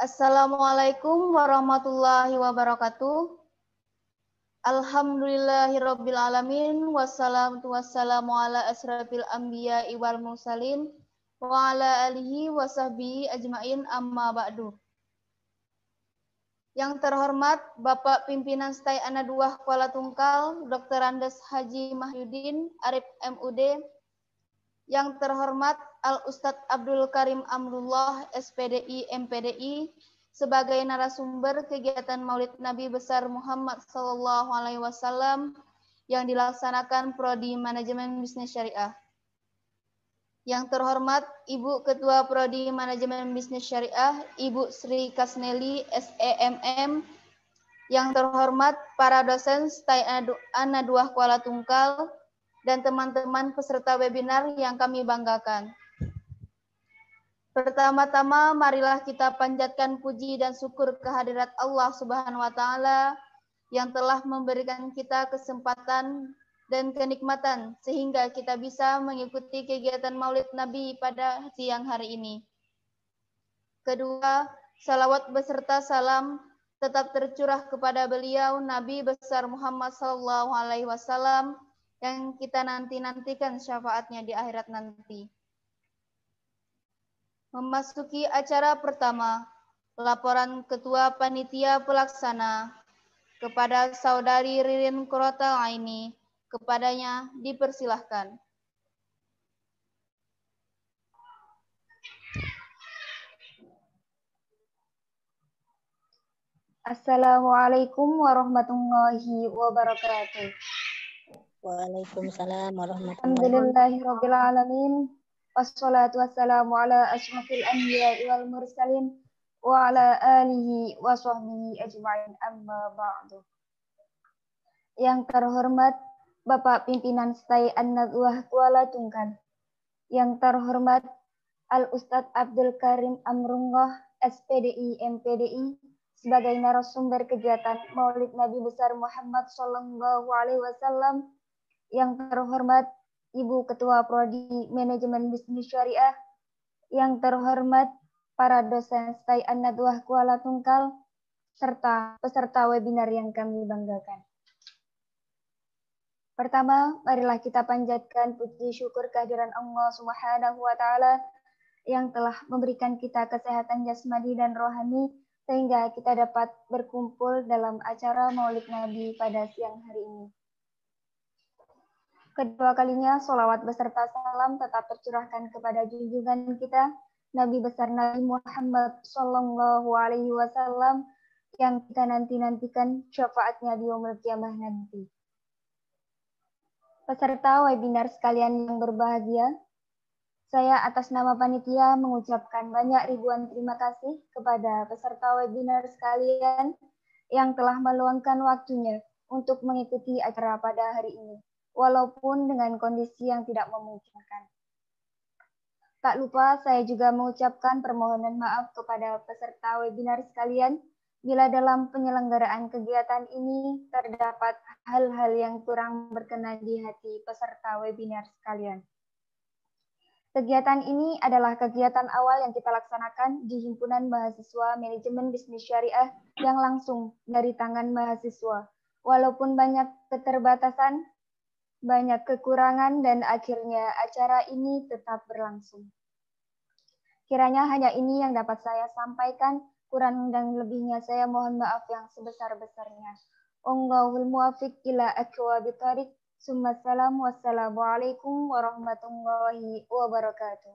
Assalamualaikum warahmatullahi wabarakatuh. Alhamdulillahirabbil alamin wassalatu wassalamu ala asrafil anbiya'i wal mursalin wa ala alihi wa sahbihi ajmain amma ba'du. Yang terhormat Bapak Pimpinan STAI Ana2 Kuala Tungkal, Dr. Andes Haji Mahyudin, Arif MUD. Yang terhormat Al-Ustadz Abdul Karim Amrullah, SPDI, MPDI, sebagai narasumber kegiatan Maulid Nabi Besar Muhammad SAW yang dilaksanakan Prodi Manajemen Bisnis Syariah. Yang terhormat Ibu Ketua Prodi Manajemen Bisnis Syariah, Ibu Sri Kasneli, SEMM. Yang terhormat para dosen STAI Ana2 Kuala Tungkal, dan teman-teman peserta webinar yang kami banggakan. Pertama-tama, marilah kita panjatkan puji dan syukur kehadirat Allah Subhanahu wa Ta'ala yang telah memberikan kita kesempatan dan kenikmatan sehingga kita bisa mengikuti kegiatan Maulid Nabi pada siang hari ini. Kedua, salawat beserta salam tetap tercurah kepada beliau Nabi besar Muhammad SAW yang kita nantikan syafaatnya di akhirat nanti. Memasuki acara pertama, laporan Ketua Panitia Pelaksana kepada Saudari Ririn Qurratul Aini, kepadanya dipersilahkan. Assalamualaikum warahmatullahi wabarakatuh. Waalaikumsalam warahmatullahi wabarakatuh. Alhamdulillahirabbil alamin. Wassalatu wassalamu ala asyrafil anbiya'i wal mursalin wa ala alihi wa sahbihi ajma'in amma ba'du. Yang terhormat Bapak Pimpinan STAI Ana2 Kuala Tungkal. Yang terhormat Al-Ustadz Abdul Karim Amrullah, SPDI, MPDI, sebagai narasumber kegiatan Maulid Nabi Besar Muhammad SAW. Yang terhormat Ibu Ketua Prodi Manajemen Bisnis Syariah, yang terhormat para dosen STAI Ana2 Kuala Tungkal, serta peserta webinar yang kami banggakan. Pertama, marilah kita panjatkan puji syukur kehadiran Allah Subhanahu wa Ta'ala yang telah memberikan kita kesehatan jasmani dan rohani sehingga kita dapat berkumpul dalam acara Maulid Nabi pada siang hari ini. Kedua kalinya, sholawat beserta salam tetap tercurahkan kepada junjungan kita, Nabi besar Nabi Muhammad SAW, yang kita nantikan syafaatnya di yaumul qiyamah nanti. Peserta webinar sekalian yang berbahagia, saya atas nama panitia mengucapkan banyak ribuan terima kasih kepada peserta webinar sekalian yang telah meluangkan waktunya untuk mengikuti acara pada hari ini, walaupun dengan kondisi yang tidak memungkinkan. Tak lupa saya juga mengucapkan permohonan maaf kepada peserta webinar sekalian bila dalam penyelenggaraan kegiatan ini terdapat hal-hal yang kurang berkenan di hati peserta webinar sekalian. Kegiatan ini adalah kegiatan awal yang kita laksanakan di Himpunan Mahasiswa Manajemen Bisnis Syariah yang langsung dari tangan mahasiswa. Walaupun banyak keterbatasan, banyak kekurangan, dan akhirnya acara ini tetap berlangsung. Kiranya hanya ini yang dapat saya sampaikan, kurang dan lebihnya saya mohon maaf yang sebesar-besarnya. Wallahul muwaffiq ila aqwamit thoriq. Wassalamualaikum warahmatullahi wabarakatuh.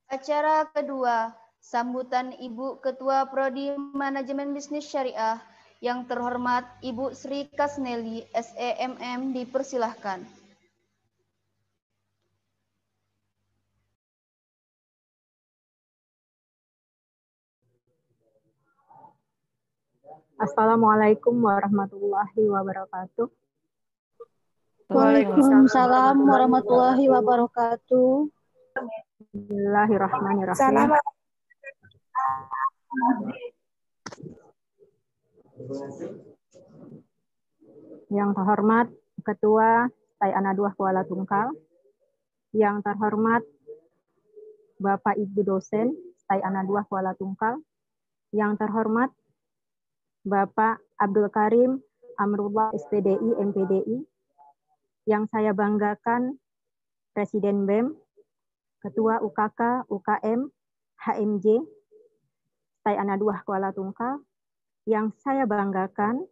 Acara kedua, sambutan Ibu Ketua Prodi Manajemen Bisnis Syariah, yang terhormat Ibu Sri Kasneli, SEMM, dipersilahkan. Assalamualaikum warahmatullahi wabarakatuh. Waalaikumsalam warahmatullahi wabarakatuh. Bismillahirrahmanirrahim. Yang terhormat Ketua STAI Ana2 Kuala Tungkal, yang terhormat Bapak Ibu dosen STAI Ana 2 Kuala Tungkal. Yang terhormat Bapak Abdul Karim Amrullah SPDI MPDI. Yang saya banggakan Presiden BEM, Ketua UKK, UKM, HMJ, STAI Ana 2 Kuala Tungkal. Yang saya banggakan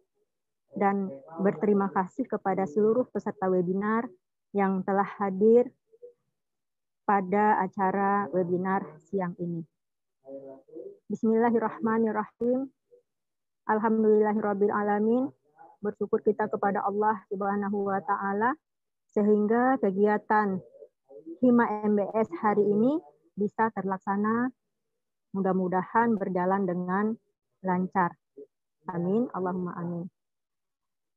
dan berterima kasih kepada seluruh peserta webinar yang telah hadir pada acara webinar siang ini. Bismillahirrahmanirrahim. Alhamdulillahirrabbilalamin. Bersyukur kita kepada Allah Subhanahu wa Ta'ala sehingga kegiatan Hima MBS hari ini bisa terlaksana, mudah-mudahan berjalan dengan lancar. Amin, Allahumma amin.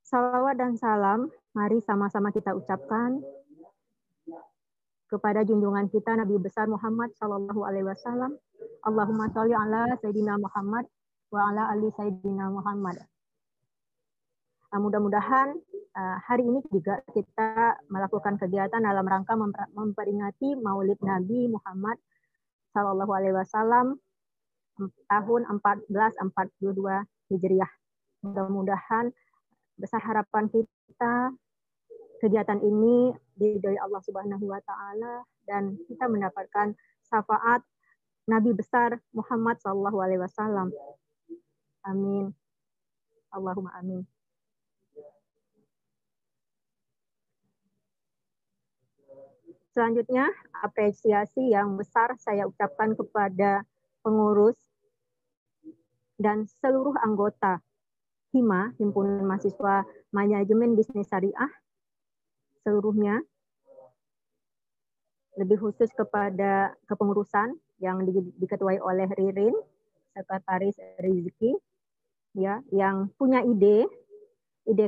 Salawat dan salam, mari sama-sama kita ucapkan kepada junjungan kita Nabi besar Muhammad Sallallahu Alaihi Wasallam. Allahumma sholli ala Sayyidina Muhammad wa ala ali Sayyidina Muhammad. Mudah-mudahan hari ini juga kita melakukan kegiatan dalam rangka memperingati Maulid Nabi Muhammad Sallallahu Alaihi Wasallam tahun 1442 Hijriah. Mudah-mudahan besar harapan kita kegiatan ini diridhoi Allah Subhanahu wa Ta'ala dan kita mendapatkan syafaat Nabi besar Muhammad Sallallahu Alaihi Wasallam. Amin. Allahumma amin. Selanjutnya, apresiasi yang besar saya ucapkan kepada pengurus dan seluruh anggota HIMA, Himpunan Mahasiswa Manajemen Bisnis Syariah, seluruhnya, lebih khusus kepada kepengurusan yang diketuai oleh Ririn, Sekretaris Rizki, ya, yang punya ide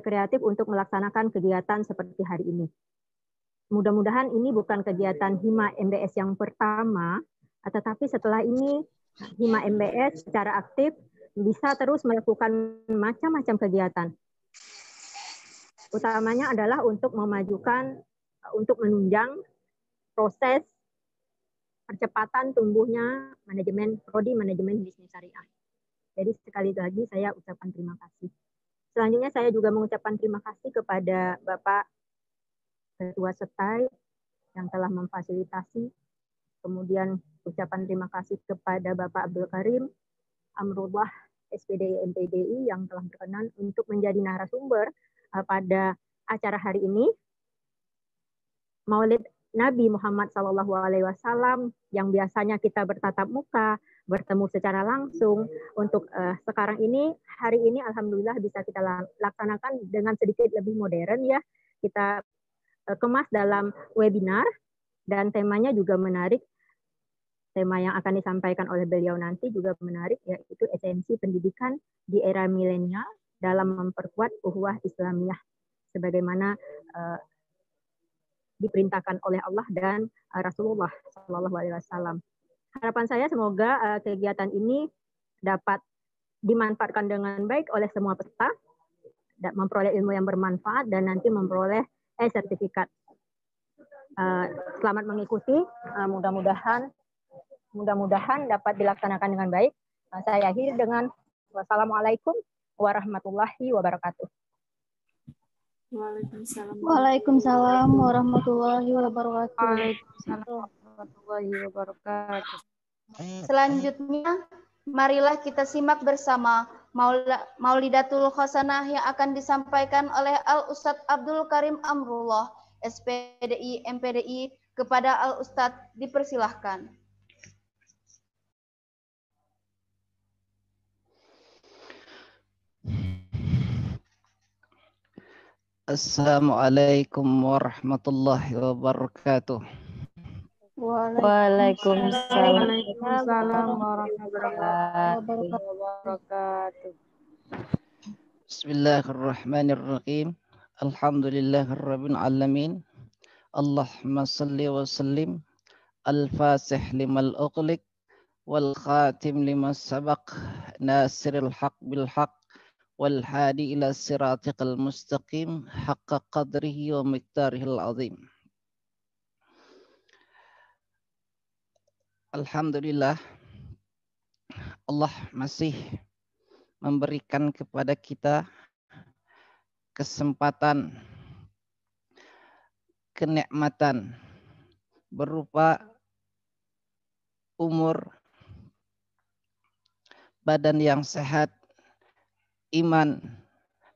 kreatif untuk melaksanakan kegiatan seperti hari ini. Mudah-mudahan ini bukan kegiatan Hima MBS yang pertama, tetapi setelah ini Hima MBS secara aktif bisa terus melakukan macam-macam kegiatan. Utamanya adalah untuk memajukan, untuk menunjang proses percepatan tumbuhnya prodi manajemen bisnis syariah. Jadi sekali lagi saya ucapkan terima kasih. Selanjutnya saya juga mengucapkan terima kasih kepada Bapak Ketua STAI yang telah memfasilitasi. Kemudian ucapan terima kasih kepada Bapak Abdul Karim Amrullah SPDI MPDI yang telah berkenan untuk menjadi narasumber pada acara hari ini. Maulid Nabi Muhammad SAW yang biasanya kita bertatap muka, bertemu secara langsung. Untuk sekarang ini, hari ini alhamdulillah bisa kita laksanakan dengan sedikit lebih modern ya. Kita kemas dalam webinar dan temanya juga menarik. Tema yang akan disampaikan oleh beliau nanti juga menarik, yaitu esensi pendidikan di era milenial dalam memperkuat ukhuwah Islamiyah sebagaimana diperintahkan oleh Allah dan Rasulullah SAW. Harapan saya semoga kegiatan ini dapat dimanfaatkan dengan baik oleh semua peserta, memperoleh ilmu yang bermanfaat dan nanti memperoleh sertifikat. Selamat mengikuti, mudah-mudahan dapat dilaksanakan dengan baik. Saya akhiri dengan wassalamualaikum warahmatullahi wabarakatuh. Waalaikumsalam warahmatullahi wabarakatuh. Waalaikumsalam warahmatullahi wabarakatuh. Selanjutnya, marilah kita simak bersama Maulidatul Khosanah yang akan disampaikan oleh Al-Ustadz Abdul Karim Amrullah, SPDI MPDI. Kepada Al-Ustadz dipersilahkan. Assalamualaikum warahmatullahi wabarakatuh. Waalaikumsalam warahmatullahi wabarakatuh. Bismillahirrahmanirrahim. Alhamdulillahirabbil alamin. Allahumma salli wa sallim al-fasih limal uqliq wal khatim limas sabaq nasiril haq bil haq wal hadi ila siratikal mustaqim haqqa qadrihi wa miqdarihil azim. Alhamdulillah Allah masih memberikan kepada kita kesempatan, kenikmatan berupa umur, badan yang sehat, iman,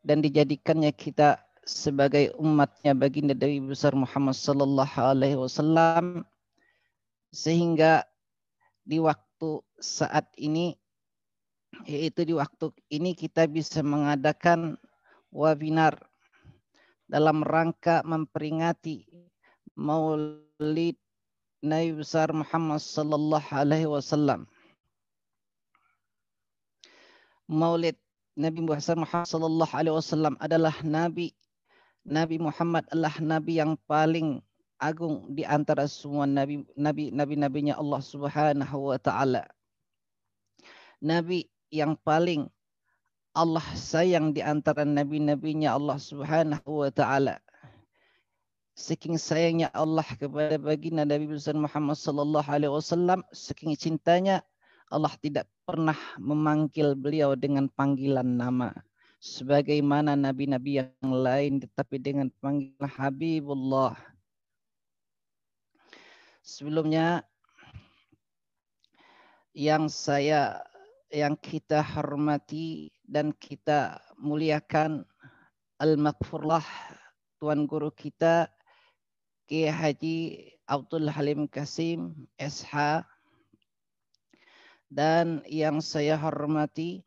dan dijadikannya kita sebagai umatnya baginda Nabi besar Muhammad sallallahu alaihi wasallam, sehingga di waktu saat ini, yaitu di waktu ini kita bisa mengadakan webinar dalam rangka memperingati Maulid Nabi besar Muhammad sallallahu alaihi wasallam. Maulid Nabi besar Muhammad sallallahu alaihi wasallam adalah Nabi Muhammad adalah nabi yang paling agung di antara semua nabi-nabinya Allah Subhanahu wa taala. Nabi yang paling Allah sayang di antara nabi-nabinya Allah Subhanahu wa taala. Saking sayangnya Allah kepada baginda Nabi besar Muhammad sallallahu alaihi wasallam, saking cintanya Allah tidak pernah memanggil beliau dengan panggilan nama sebagaimana nabi-nabi yang lain, tetapi dengan panggilan Habibullah. Sebelumnya yang kita hormati dan kita muliakan Al-Maghfurlah Tuan Guru kita Kiai Haji Abdul Halim Kasim SH, dan yang saya hormati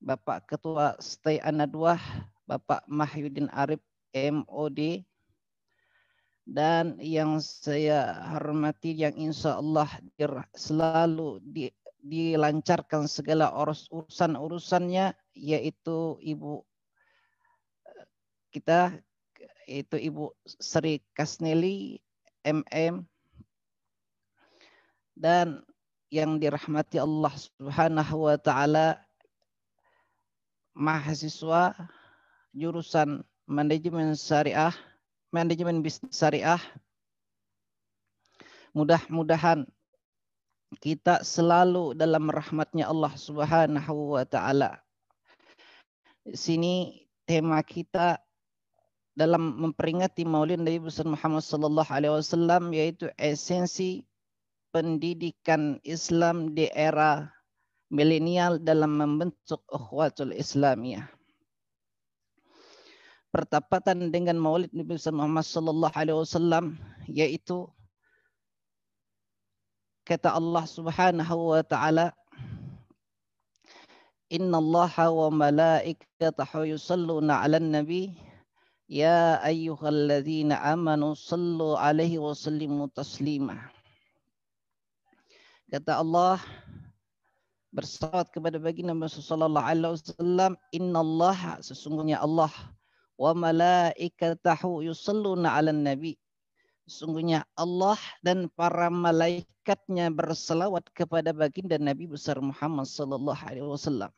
Bapak Ketua Stay Anadwah Bapak Mahyudin Arif MOD, dan yang saya hormati yang insya Allah selalu dilancarkan segala urusan-urusannya, yaitu Ibu kita, yaitu Ibu Sri Kasneli MM, dan yang dirahmati Allah Subhanahu wa taala mahasiswa jurusan manajemen bisnis syariah. Mudah-mudahan kita selalu dalam rahmatnya Allah Subhanahu wa taala. Di sini tema kita dalam memperingati Maulid Nabi besar Muhammad sallallahu alaihi wasallam yaitu esensi pendidikan Islam di era milenial dalam membentuk ukhuwatul Islamiyah. Bertepatan dengan Maulid Nabi Muhammad sallallahu alaihi wasallam, yaitu kata Allah Subhanahu wa taala, innallaha wa malaikatahu yusalluna 'alan nabi ya ayyuhalladzina amanu sallu 'alaihi wa sallimu taslima. Kata Allah, bersalawat kepada baginda Muhammad sallallahu alaihi wasallam, innallaha, sesungguhnya Allah, wa malaikatahu yusalluna 'alan nabi, sesungguhnya Allah dan para malaikatnya berselawat kepada baginda Nabi besar Muhammad sallallahu alaihi wasallam.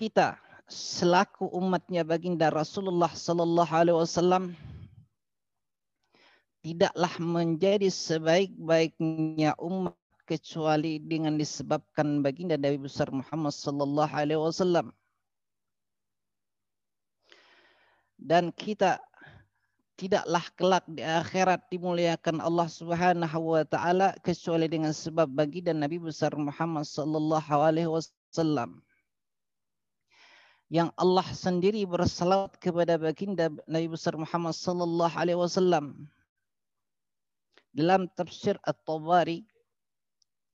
Kita selaku umatnya baginda Rasulullah sallallahu alaihi wasallam tidaklah menjadi sebaik-baiknya umat kecuali dengan disebabkan baginda Nabi besar Muhammad sallallahu alaihi wasallam. Dan kita tidaklah kelak di akhirat dimuliakan Allah Subhanahu wa taala kecuali dengan sebab baginda Nabi besar Muhammad sallallahu alaihi wasallam. Yang Allah sendiri bersalawat kepada baginda Nabi besar Muhammad sallallahu alaihi wasallam. Dalam tafsir At-Tabari,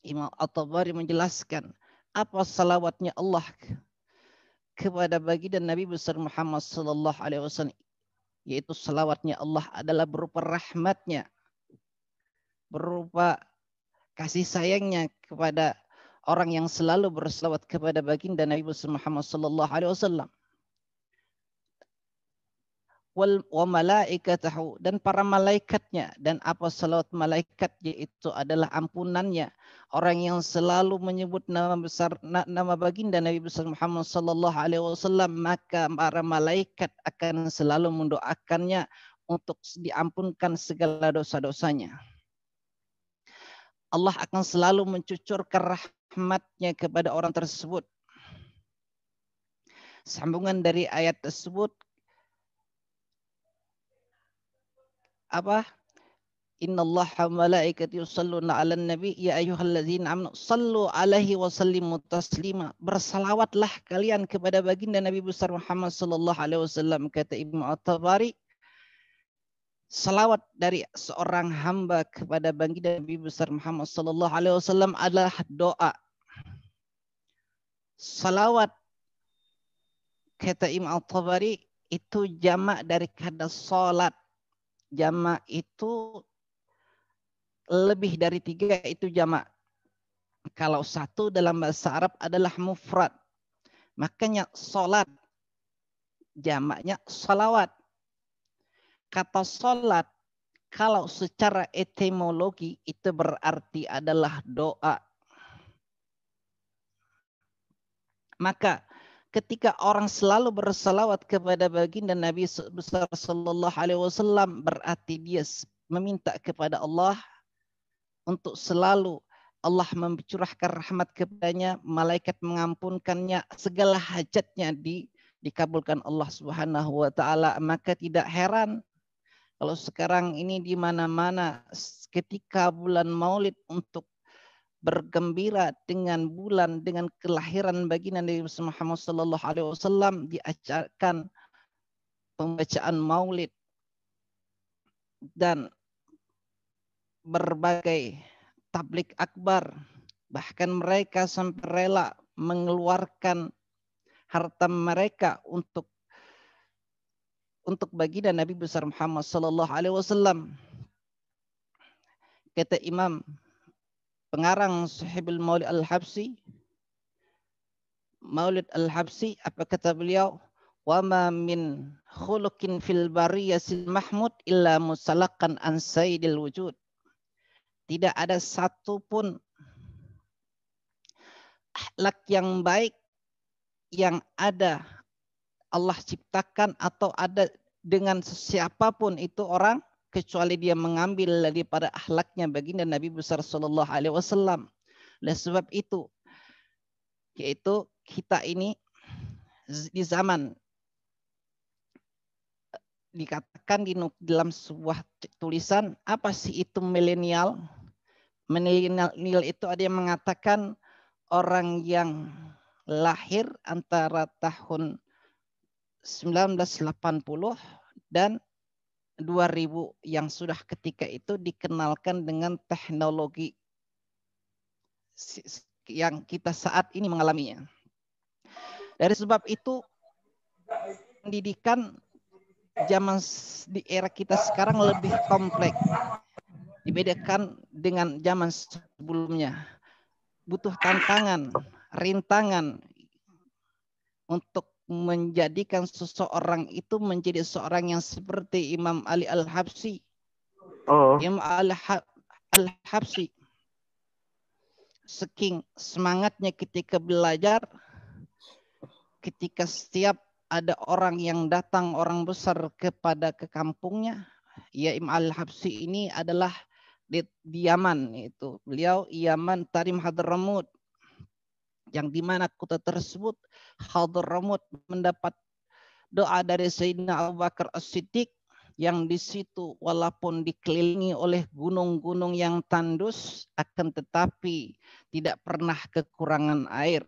Imam At-Tabari menjelaskan apa salawatnya Allah kepada baginda Nabi besar Muhammad sallallahu alaihi wasallam, yaitu salawatnya Allah adalah berupa rahmatnya, berupa kasih sayangnya kepada orang yang selalu berselawat kepada baginda Nabi besar Muhammad sallallahu alaihi wasallam. Wa malaikatahu, dan para malaikatnya, dan apa salawat malaikat, yaitu adalah ampunannya. Orang yang selalu menyebut nama baginda Nabi besar Muhammad sallallahu alaihi wasallam, maka para malaikat akan selalu mendoakannya untuk diampunkan segala dosa-dosanya. Allah akan selalu mencucurkan rahmatnya kepada orang tersebut. Sambungan dari ayat tersebut apa? Innallaha wa malaikatahu yusholluna 'alan nabi ya ayyuhalladzina amanu shallu 'alaihi wa sallimu taslima. Bersalawatlah kalian kepada baginda Nabi besar Muhammad sallallahu alaihi wasallam, kata Ibnu At-Tabari. Salawat dari seorang hamba kepada baginda Nabi besar Muhammad sallallahu alaihi wasallam adalah doa. Salawat, kata Imam At-Tabari, itu jamak dari kata salat. Jamak itu lebih dari 3 itu jamak. Kalau 1 dalam bahasa Arab adalah mufrad. Makanya salat jamaknya salawat. Kata salat kalau secara etimologi itu berarti adalah doa. Maka ketika orang selalu bersalawat kepada baginda Nabi besar sallallahu alaihi wasallam, berarti dia meminta kepada Allah untuk selalu Allah mencurahkan rahmat kepadanya, malaikat mengampunkannya, segala hajatnya dikabulkan Allah Subhanahu wa taala. Maka tidak heran kalau sekarang ini di mana-mana ketika bulan Maulid untuk bergembira dengan bulan, dengan kelahiran baginda Nabi Muhammad sallallahu alaihi wasallam, diajarkan pembacaan Maulid dan berbagai tablik akbar, bahkan mereka sampai rela mengeluarkan harta mereka untuk baginda Nabi besar Muhammad sallallahu alaihi wasallam. Kata Imam pengarang Sahibul Maulid Al-Habsi, Maulid Al-Habsi, apa kata beliau? Wa ma min khuluqin fil bariyasil mahmud illa musalakan an sayyidil wujud. Tidak ada satu pun akhlak yang baik yang ada Allah ciptakan atau ada dengan siapapun itu orang, kecuali dia mengambil daripada akhlaknya baginda Nabi besar sallallahu alaihi wasallam. Oleh sebab itu, yaitu kita ini di zaman dikatakan dalam sebuah tulisan, apa sih itu milenial? Milenial itu ada yang mengatakan orang yang lahir antara tahun 1980 dan 2000 yang sudah ketika itu dikenalkan dengan teknologi yang kita saat ini mengalaminya. Dari sebab itu pendidikan zaman di era kita sekarang lebih kompleks. Dibedakan dengan zaman sebelumnya. Butuh tantangan, rintangan untuk menjadikan seseorang itu menjadi seorang yang seperti Imam Ali Al-Habsi. Imam Al-Habsi saking semangatnya ketika belajar, ketika setiap ada orang yang datang, orang besar ke kampungnya, ya Imam Al-Habsi ini adalah di Yaman, itu beliau Yaman Tarim Hadramut, yang dimana kota tersebut Hadramut mendapat doa dari Sayyidina Abu Bakar As-Siddiq, yang di situ walaupun dikelilingi oleh gunung-gunung yang tandus, akan tetapi tidak pernah kekurangan air.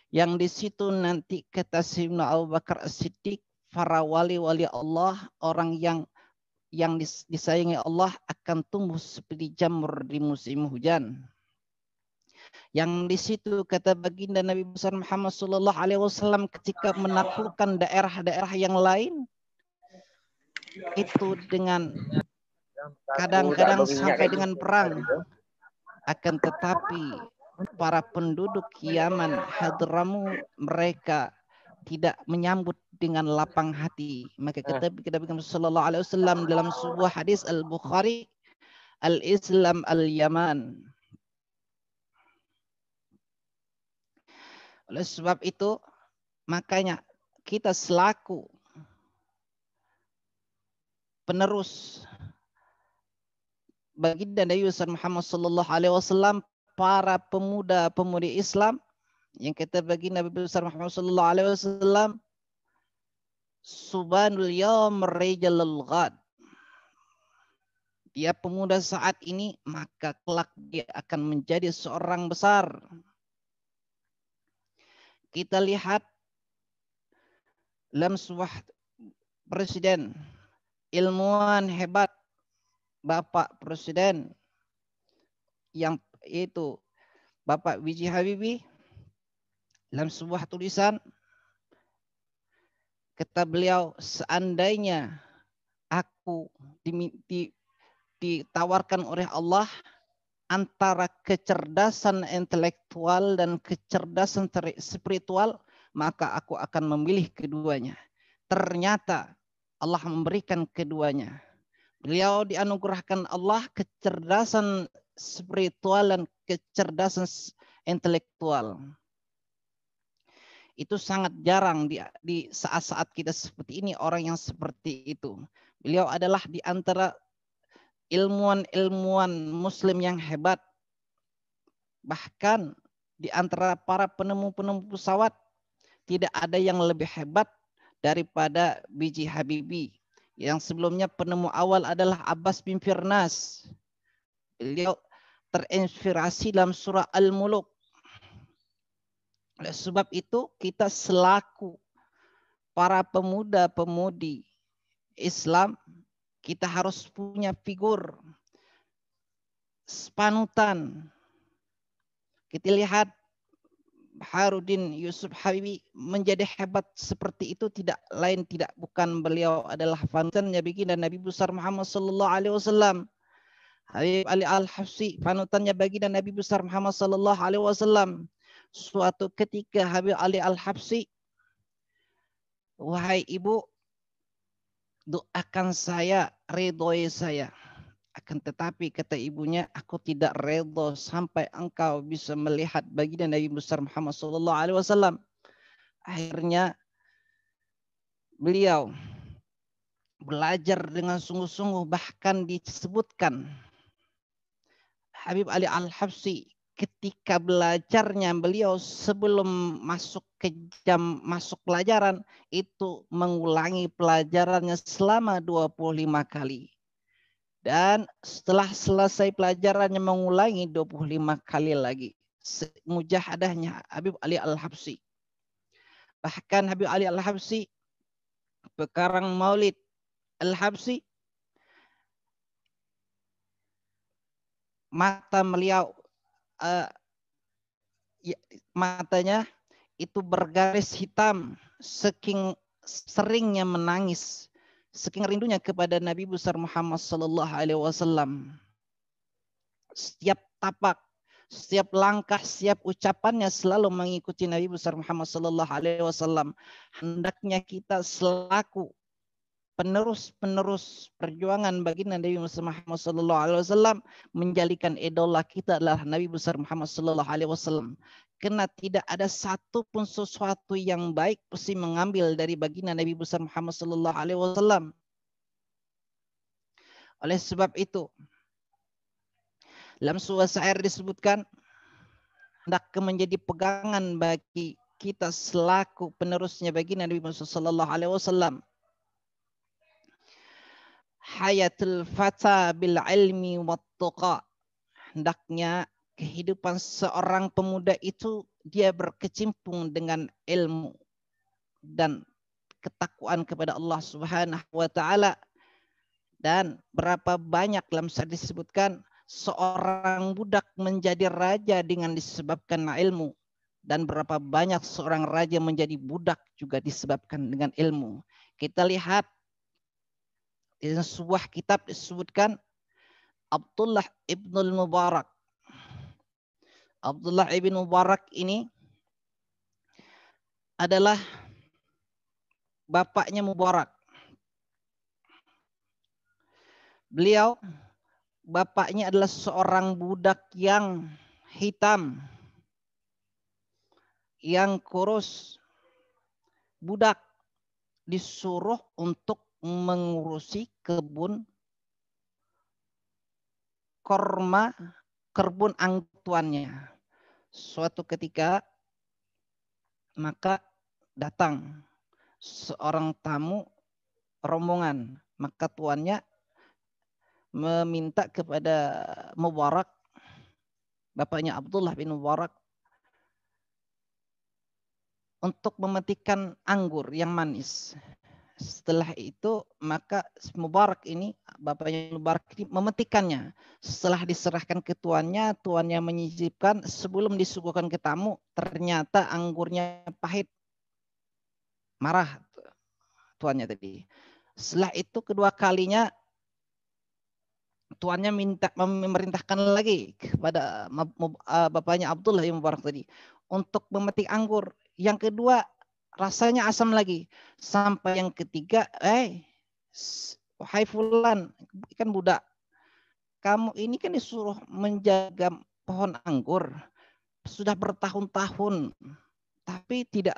Yang di situ nanti kata Sayyidina Abu Bakar As-Siddiq, para wali-wali Allah, orang yang disayangi Allah akan tumbuh seperti jamur di musim hujan. Yang di situ kata baginda Nabi besar Muhammad sallallahu alaihi wasallam ketika menaklukkan daerah-daerah yang lain, itu dengan kadang-kadang sampai dengan perang. Akan tetapi para penduduk Yaman Hadramut mereka tidak menyambut dengan lapang hati. Maka kita Nabi sallallahu alaihi wasallam dalam sebuah hadis Al-Bukhari, Al-Islam Al-Yaman. Oleh sebab itu, makanya kita selaku penerus baginda Nabi Muhammad sallallahu alaihi wasallam, para pemuda-pemudi Islam yang kata baginda Nabi Muhammad sallallahu alaihi wasallam, subhanul yawm rijalul ghad. Dia pemuda saat ini, maka kelak dia akan menjadi seorang besar. Kita lihat dalam sebuah presiden, ilmuwan hebat, Bapak Presiden yang itu Bapak B.J. Habibie, dalam sebuah tulisan kata beliau, seandainya aku ditawarkan oleh Allah antara kecerdasan intelektual dan kecerdasan spiritual, maka aku akan memilih keduanya. Ternyata Allah memberikan keduanya. Beliau dianugerahkan Allah kecerdasan spiritual dan kecerdasan intelektual. Itu sangat jarang di saat-saat kita seperti ini, orang yang seperti itu. Beliau adalah di antara ilmuwan muslim yang hebat. Bahkan di antara para penemu-penemu pesawat tidak ada yang lebih hebat daripada B.J. Habibie. Yang sebelumnya penemu awal adalah Abbas bin Firnas. Beliau terinspirasi dalam surah Al-Muluk. Oleh sebab itu kita selaku para pemuda-pemudi Islam, kita harus punya figur panutan. Kita lihat Baharudin Yusuf Habibie menjadi hebat seperti itu tidak bukan beliau adalah panutannya baginda Nabi besar Muhammad sallallahu alaihi wasallam. Habib Ali Al-Habsyi panutannya baginda Nabi besar Muhammad sallallahu alaihi wasallam. Suatu ketika Habib Ali Al-Habsyi, wahai ibu, doakan saya, ridhoi saya. Akan tetapi kata ibunya, aku tidak redha sampai engkau bisa melihat baginda Nabi besar Muhammad sallallahu alaihi wasallam. Akhirnya beliau belajar dengan sungguh-sungguh, bahkan disebutkan Habib Ali Al-Habsyi ketika belajarnya beliau sebelum masuk ke jam masuk pelajaran itu mengulangi pelajarannya selama 25 kali. Dan setelah selesai pelajarannya mengulangi 25 kali lagi. Mujahadahnya Habib Ali Al-Habsyi. Bahkan Habib Ali Al-Habsyi, pekarang Maulid Al-Habsyi, mata beliau matanya itu bergaris hitam, saking seringnya menangis, saking rindunya kepada Nabi besar Muhammad sallallahu alaihi wasallam. Setiap tapak, setiap langkah, setiap ucapannya selalu mengikuti Nabi besar Muhammad sallallahu alaihi wasallam. Hendaknya kita selaku penerus perjuangan baginda Nabi Muhammad sallallahu alaihi wasallam menjadikan idola kita adalah Nabi besar Muhammad sallallahu alaihi wasallam. Karena tidak ada satu pun sesuatu yang baik pasti mengambil dari baginda Nabi besar Muhammad sallallahu alaihi wasallam. Oleh sebab itu, dalam sebuah syair disebutkan, hendak menjadi pegangan bagi kita selaku penerusnya baginda Nabi Muhammad sallallahu alaihi wasallam. Hayatul fata bil ilmi wat tuqa. Hendaknya kehidupan seorang pemuda itu dia berkecimpung dengan ilmu dan ketakwaan kepada Allah Subhanahu wa taala. Dan berapa banyak dalam syair disebutkan seorang budak menjadi raja dengan disebabkan ilmu, dan berapa banyak seorang raja menjadi budak juga disebabkan dengan ilmu. Kita lihat di sebuah kitab disebutkan Abdullah ibnul Mubarak. Abdullah ibn Mubarak ini adalah bapaknya Mubarak. Beliau bapaknya adalah seorang budak yang hitam, yang kurus. Budak disuruh untuk mengurusi kebun kebun anggur tuannya. Suatu ketika maka datang seorang tamu rombongan, maka tuannya meminta kepada Mubarak, bapaknya Abdullah bin Mubarak, untuk memetikkan anggur yang manis. Setelah itu maka Mubarak ini, bapaknya Mubarak ini memetikkannya. Setelah diserahkan ke tuannya, tuannya menyisipkan. Sebelum disuguhkan ke tamu, ternyata anggurnya pahit. Marah tuannya tadi. Setelah itu kedua kalinya tuannya memerintahkan lagi kepada bapaknya Abdullah bin Mubarak tadi untuk memetik anggur. Yang kedua rasanya asam lagi. Sampai yang ketiga, wahai fulan, kan budak, kamu ini kan disuruh menjaga pohon anggur sudah bertahun-tahun, tapi tidak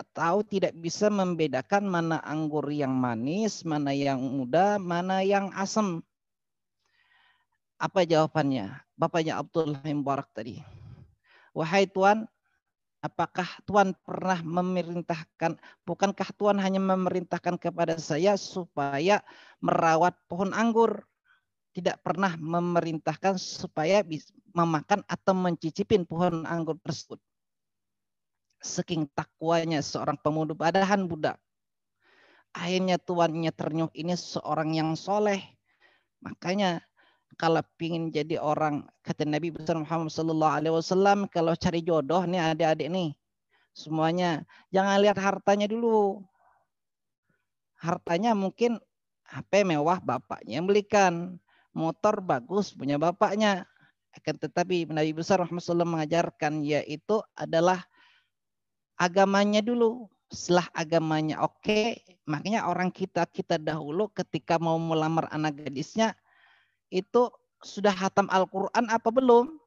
bisa membedakan mana anggur yang manis, mana yang muda, mana yang asam. Apa jawabannya? Bapaknya Abdullah bin Mubarak tadi, wahai tuan, apakah Tuhan pernah memerintahkan, bukankah Tuhan hanya memerintahkan kepada saya supaya merawat pohon anggur, tidak pernah memerintahkan supaya bisa memakan atau mencicipin pohon anggur tersebut. Saking takwanya seorang pemuda padahal budak. Akhirnya tuannya ternyuh, ini seorang yang soleh. Makanya kalau pingin jadi orang, kata Nabi besar Muhammad SAW, kalau cari jodoh nih adik-adik nih, semuanya jangan lihat hartanya dulu. Hartanya mungkin HP mewah bapaknya yang belikan, motor bagus punya bapaknya. Akan tetapi Nabi besar Muhammad SAW mengajarkan yaitu adalah agamanya dulu. Setelah agamanya oke, makanya orang kita dahulu ketika mau melamar anak gadisnya itu sudah hatam Al-Quran apa belum?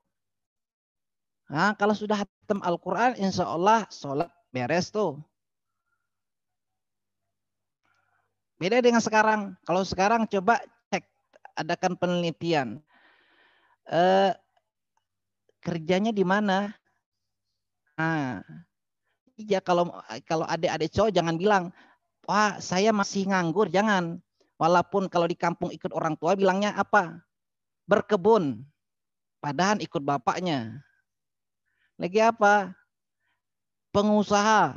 Nah, kalau sudah hatam Al-Quran, insya Allah sholat beres tuh. Beda dengan sekarang. Kalau sekarang coba cek, adakan penelitian. Kerjanya di mana? Nah, iya, kalau adik-adik cowok jangan bilang, wah saya masih nganggur, jangan. Walaupun kalau di kampung ikut orang tua bilangnya apa? Berkebun. Padahal ikut bapaknya. Lagi apa? Pengusaha.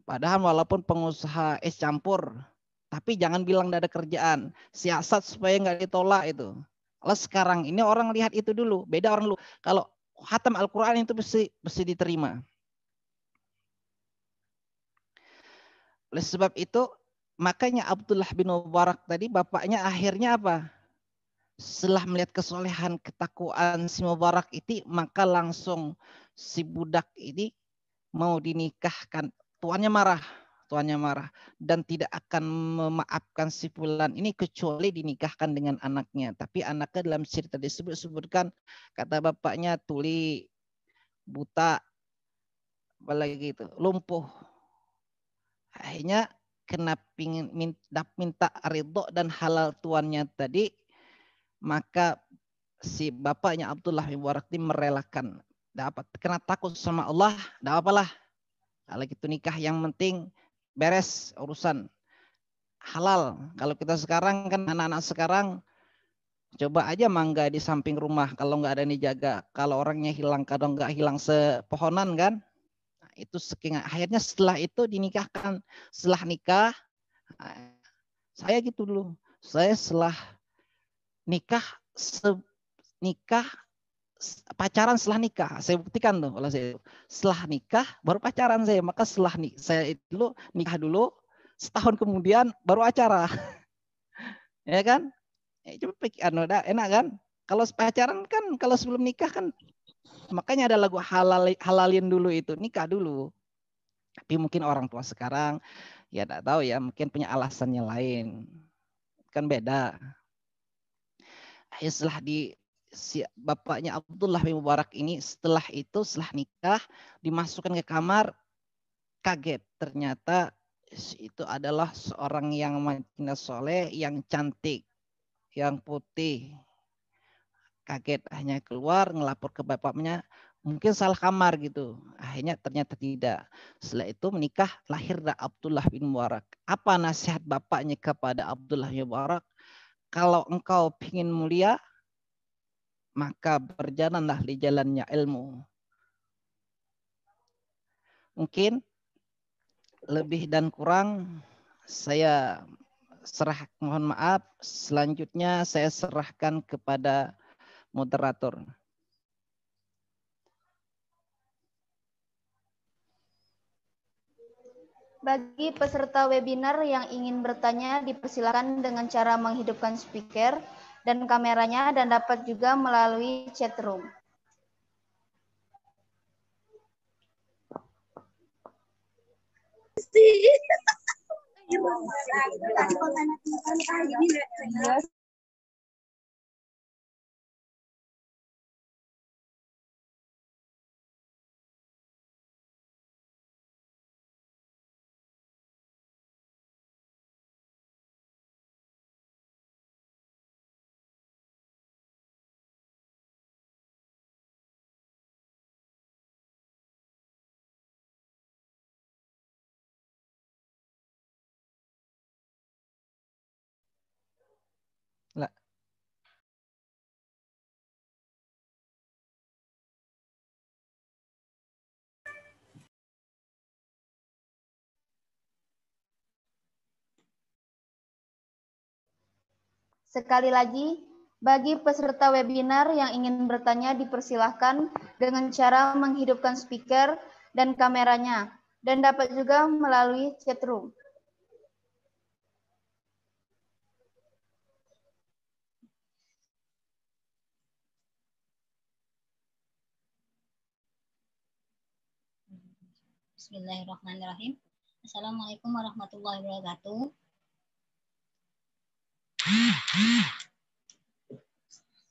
Padahal walaupun pengusaha es campur. Tapi jangan bilang tidak ada kerjaan. Siasat supaya nggak ditolak itu. Kalau sekarang ini orang lihat itu dulu. Beda orang dulu. Kalau khatam Al-Quran itu mesti diterima. Oleh sebab itu, makanya Abdullah bin Mubarak tadi bapaknya akhirnya apa? Setelah melihat kesolehan, ketakwaan si Mubarak itu, maka langsung si budak ini mau dinikahkan. Tuannya marah dan tidak akan memaafkan si fulan ini kecuali dinikahkan dengan anaknya. Tapi anaknya dalam cerita disebutkan, kata bapaknya tuli, buta, apalagi itu, lumpuh. Akhirnya kena minta ridho dan halal tuannya tadi, maka si bapaknya Abdullah bin Mubarak ini merelakan. Dapat kena takut sama Allah, tidak apalah. Kalau gitu nikah yang penting beres urusan halal. Kalau kita sekarang kan anak-anak sekarang coba aja mangga di samping rumah kalau nggak ada yang dijaga. Kalau orangnya hilang, kadang nggak hilang sepohonan kan. Nah, itu saking akhirnya setelah itu dinikahkan. Setelah nikah, saya gitu dulu. Saya setelah nikah pacaran setelah nikah. Saya buktikan tuh kalau saya setelah nikah baru pacaran saya. Maka setelah saya itu nikah dulu, setahun kemudian baru acara. Ya kan? Coba pikir, enak kan? Kalau pacaran kan, kalau sebelum nikah kan, makanya ada lagu halalin dulu itu, nikah dulu. Tapi mungkin orang tua sekarang, ya tidak tahu ya, mungkin punya alasannya lain. Kan beda. Setelah si bapaknya Abdullah bin Mubarak ini, setelah nikah, dimasukkan ke kamar, kaget. Ternyata itu adalah seorang yang soleh, yang cantik. yang putih. Kaget, hanya keluar ngelapor ke bapaknya, mungkin salah kamar gitu. Akhirnya ternyata tidak. Setelah itu menikah, lahirlah Abdullah bin Mubarak. Apa nasihat bapaknya kepada Abdullah bin Mubarak? Kalau engkau ingin mulia, maka berjalanlah di jalannya ilmu. Mungkin lebih dan kurang saya mohon maaf. Selanjutnya saya serahkan kepada moderator. Bagi peserta webinar yang ingin bertanya, dipersilakan dengan cara menghidupkan speaker dan kameranya dan dapat juga melalui chat room. Lah. Sekali lagi, bagi peserta webinar yang ingin bertanya dipersilahkan dengan cara menghidupkan speaker dan kameranya dan dapat juga melalui chat room. Bismillahirrahmanirrahim. Assalamualaikum warahmatullahi wabarakatuh.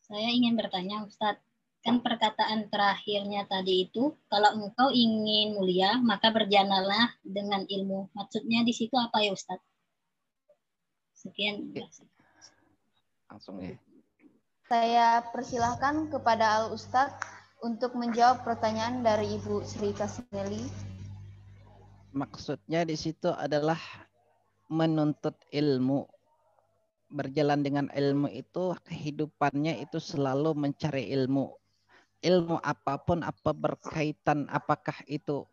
Saya ingin bertanya, Ustadz, kan perkataan terakhirnya tadi itu, kalau engkau ingin mulia, maka berjalanlah dengan ilmu. Maksudnya di situ apa ya, Ustadz? Sekian. Langsung ya. Saya persilahkan kepada Al Ustadz untuk menjawab pertanyaan dari Ibu Sri Kasneli. Maksudnya di situ adalah menuntut ilmu. Berjalan dengan ilmu itu kehidupannya itu selalu mencari ilmu. Ilmu apapun apa berkaitan, apakah itu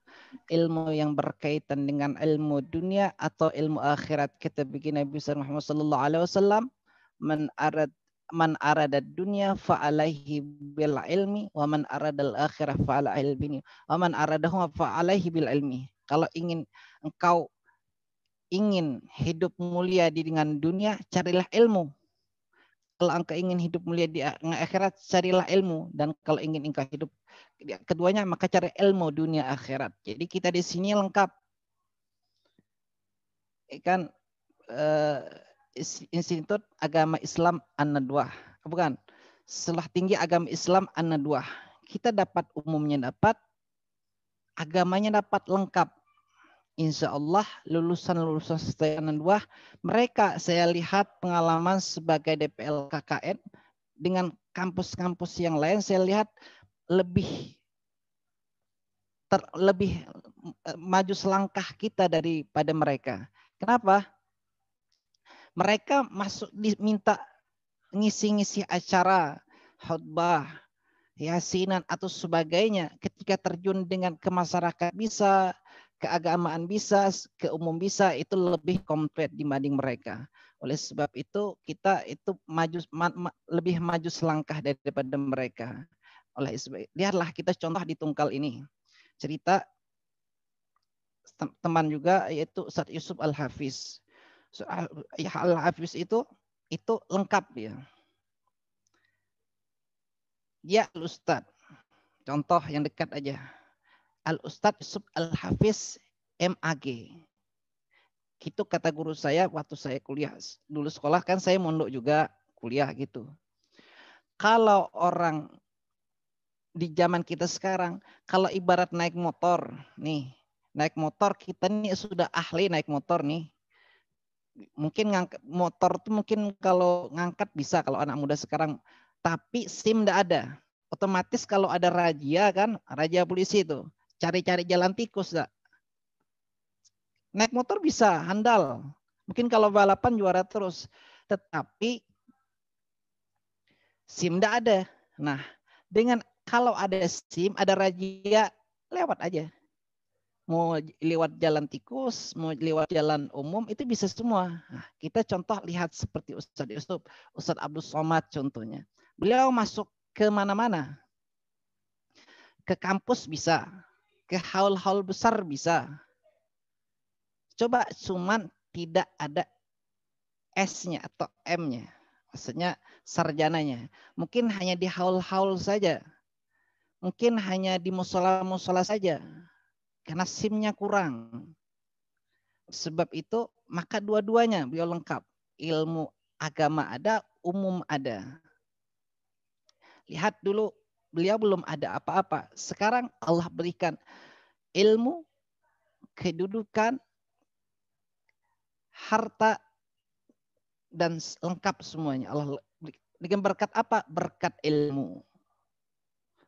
ilmu yang berkaitan dengan ilmu dunia atau ilmu akhirat. Kata begini Nabi Muhammad sallallahu alaihi wasallam, man arada dunya fa alaihi bil ilmi wa man arada al akhirah fa ala ilmi wa man aradahu fa alaihi bil ilmi. Kalau engkau ingin hidup mulia dengan dunia, carilah ilmu. Kalau engkau ingin hidup mulia di akhirat, carilah ilmu. Dan kalau ingin engkau hidup keduanya, maka cari ilmu dunia akhirat. Jadi kita di sini lengkap. Kan Institut Agama Islam An-Nadwah. Bukan. Sekolah Tinggi Agama Islam An-Nadwah. Kita dapat umumnya dapat, agamanya dapat lengkap. Insya Allah lulusan-lulusan An-Nadwah, mereka saya lihat pengalaman sebagai DPL KKN dengan kampus-kampus yang lain, saya lihat lebih maju selangkah kita daripada mereka. Kenapa? Mereka diminta ngisi-ngisi acara, khutbah, yasinan atau sebagainya. Ketika terjun ke masyarakat bisa, keagamaan bisa, ke umum bisa, itu lebih komplit dibanding mereka. Oleh sebab itu kita itu lebih maju selangkah daripada mereka. Oleh sebab lihatlah kita contoh di Tungkal ini. Cerita teman juga yaitu Ustadz Yusuf Al-Hafiz. Al-Hafiz itu lengkap dia. Dia Al-Ustadz. Contoh yang dekat aja. Al-Ustadz Yusuf Al-Hafiz MAG. Itu kata guru saya waktu saya kuliah. Dulu sekolah kan saya mondok juga kuliah gitu. Kalau orang di zaman kita sekarang, kalau ibarat naik motor nih. Naik motor kita nih sudah ahli naik motor nih. Mungkin ngangkat motor tuh mungkin kalau ngangkat bisa kalau anak muda sekarang, tapi SIM enggak ada. Otomatis kalau ada razia kan, razia polisi itu cari-cari jalan tikus enggak. Naik motor bisa handal. Mungkin kalau balapan juara terus, tetapi SIM enggak ada. Nah, dengan kalau ada SIM, ada razia, lewat aja. Mau lewat jalan tikus, mau lewat jalan umum, itu bisa semua. Nah, kita contoh lihat seperti Ustadz Yusuf, Ustadz Abdul Somad contohnya. Beliau masuk ke mana-mana. Ke kampus bisa, ke haul-haul besar bisa. Coba cuman tidak ada S-nya atau M-nya. Maksudnya sarjananya. Mungkin hanya di haul-haul saja. Mungkin hanya di musola-musola saja. Karena SIM-nya kurang. Sebab itu maka dua-duanya beliau lengkap. Ilmu agama ada, umum ada. Lihat dulu beliau belum ada apa-apa. Sekarang Allah berikan ilmu, kedudukan, harta, dan lengkap semuanya. Allah dengan berkat apa? Berkat ilmu.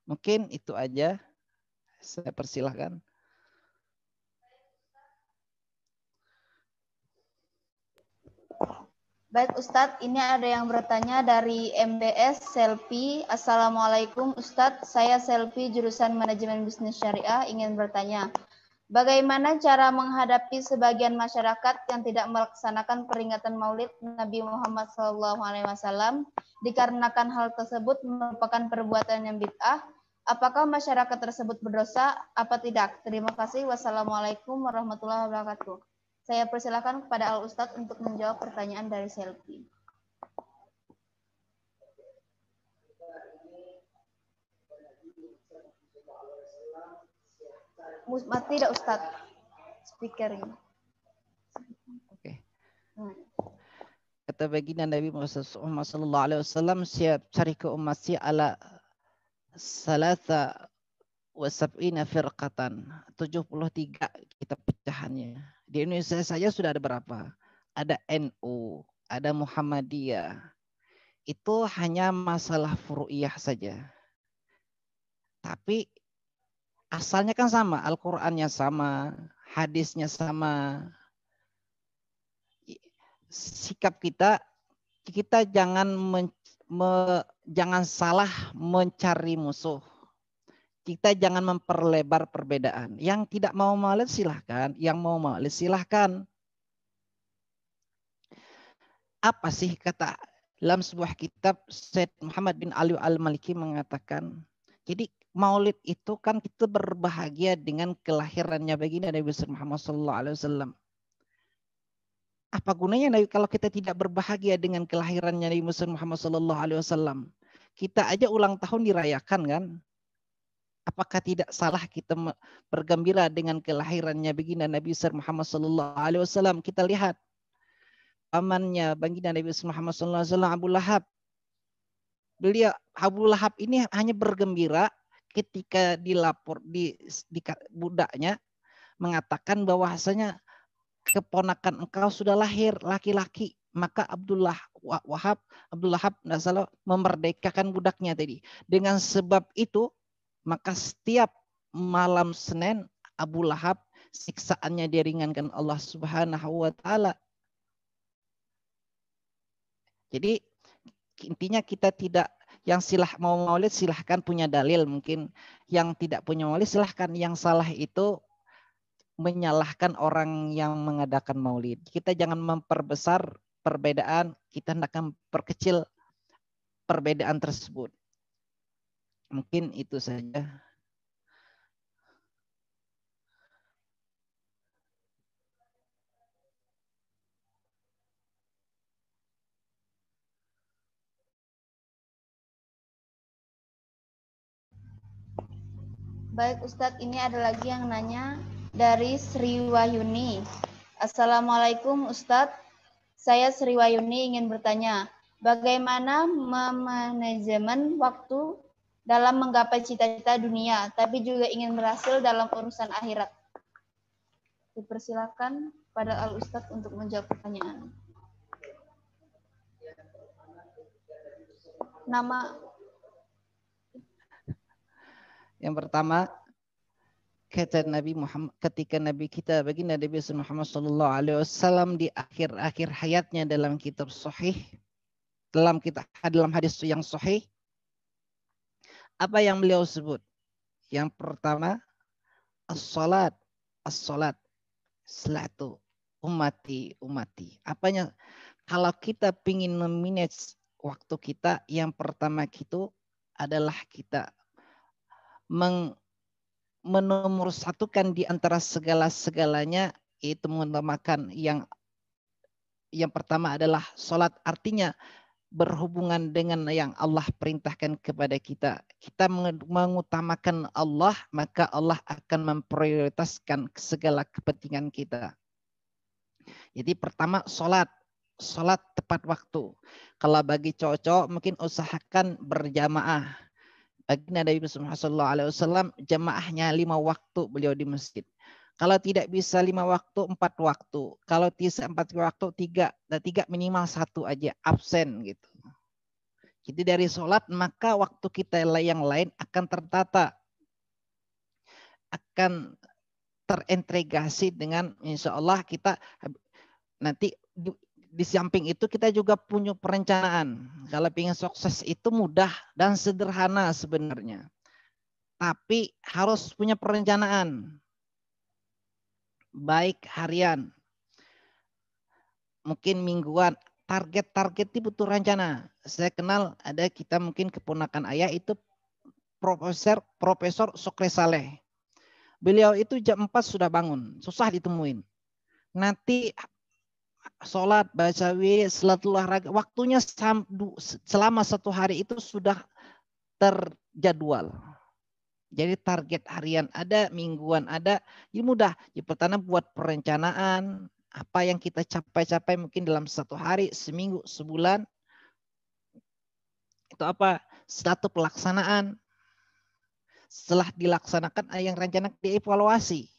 Mungkin itu aja. Saya persilahkan. Baik Ustadz, ini ada yang bertanya dari MBS Selfie. Assalamualaikum Ustadz, saya Selfie jurusan Manajemen Bisnis Syariah ingin bertanya. Bagaimana cara menghadapi sebagian masyarakat yang tidak melaksanakan peringatan Maulid Nabi Muhammad SAW dikarenakan hal tersebut merupakan perbuatan yang bid'ah? Apakah masyarakat tersebut berdosa? Apa tidak? Terima kasih. Wassalamualaikum warahmatullahi wabarakatuh. Saya persilakan kepada Al Ustadz untuk menjawab pertanyaan dari Selfie. Mati tidak Ustadz speakernya. Oke. Kata baginda Nabi Muhammad SAW, siap cari ke umatnya ala salasa wa sab'ina firqatan, 73 kita pecahannya. Di Indonesia saja sudah ada berapa? Ada NU, ada Muhammadiyah. Itu hanya masalah furu'iyah saja. Tapi asalnya kan sama, Al-Qur'annya sama, hadisnya sama. Sikap kita jangan jangan salah mencari musuh. Kita jangan memperlebar perbedaan. Yang tidak mau maulid silahkan, yang mau maulid silahkan. Apa sih kata dalam sebuah kitab Syed Muhammad bin Ali Al-Maliki mengatakan, jadi maulid itu kan kita berbahagia dengan kelahirannya baginda Nabi Muhammad SAW. Apa gunanya Nabi kalau kita tidak berbahagia dengan kelahirannya Nabi Muhammad SAW? Kita aja ulang tahun dirayakan kan? Apakah tidak salah kita bergembira dengan kelahirannya baginda Nabi Muhammad SAW? Kita lihat pamannya baginda Nabi Muhammad SAW, Abu Lahab. Beliau Abu Lahab ini hanya bergembira ketika dilapor di budaknya mengatakan bahwasanya keponakan engkau sudah lahir laki-laki, maka Abdul Lahab memerdekakan budaknya tadi. Dengan sebab itu maka setiap malam Senin Abu Lahab siksaannya diringankan Allah Subhanahu wa taala. Jadi intinya kita tidak yang mau maulid silahkan punya dalil, mungkin yang tidak punya maulid silahkan. Yang salah itu menyalahkan orang yang mengadakan maulid. Kita jangan memperbesar perbedaan, kita hendaknya perkecil perbedaan tersebut. Mungkin itu saja. Baik Ustadz, ini ada lagi yang nanya dari Sri Wayuni. Assalamualaikum Ustadz, saya Sri Wayuni ingin bertanya, bagaimana memanajemen waktu dalam menggapai cita-cita dunia, tapi juga ingin berhasil dalam urusan akhirat? Dipersilakan pada Al-Ustadz untuk menjawab pertanyaan. Nama yang pertama, kata Nabi Muhammad ketika Nabi kita baginda Nabi Muhammad sallallahu alaihi wasallam di akhir-akhir hayatnya dalam kitab sahih, dalam hadis yang sahih, apa yang beliau sebut? Yang pertama, as-salat, as-salat, salatu, umati, umati. Apanya? Kalau kita ingin memanage waktu kita, yang pertama itu adalah kita menomorsatukan di antara segala-segalanya, itu mengutamakan yang pertama adalah salat, artinya berhubungan dengan yang Allah perintahkan kepada kita. Kita mengutamakan Allah, maka Allah akan memprioritaskan segala kepentingan kita. Jadi pertama salat tepat waktu. Kalau bagi cowok-cowok mungkin usahakan berjamaah. Baginda Nabi Muhammad SAW jamaahnya 5 waktu beliau di masjid. Kalau tidak bisa 5 waktu, 4 waktu. Kalau tidak 4 waktu, 3. Dan 3 minimal 1 aja, absen gitu. Jadi dari sholat, maka waktu kita yang lain akan tertata. Akan terintegrasi dengan insya Allah kita nanti di samping itu kita juga punya perencanaan. Kalau ingin sukses itu mudah dan sederhana sebenarnya. Tapi harus punya perencanaan. Baik harian, mungkin mingguan, target-target itu butuh rencana. Saya kenal ada kita mungkin keponakan ayah itu Profesor Sokre Saleh. Beliau itu jam 4 sudah bangun, susah ditemuin. Nanti sholat, baca wirid, salat olahraga, waktunya selama 1 hari itu sudah terjadwal. Jadi target harian ada, mingguan ada, jadi mudah. Jadi pertama buat perencanaan, apa yang kita capai mungkin dalam 1 hari, seminggu, sebulan. Itu apa? Satu pelaksanaan. Setelah dilaksanakan, yang rencana dievaluasi.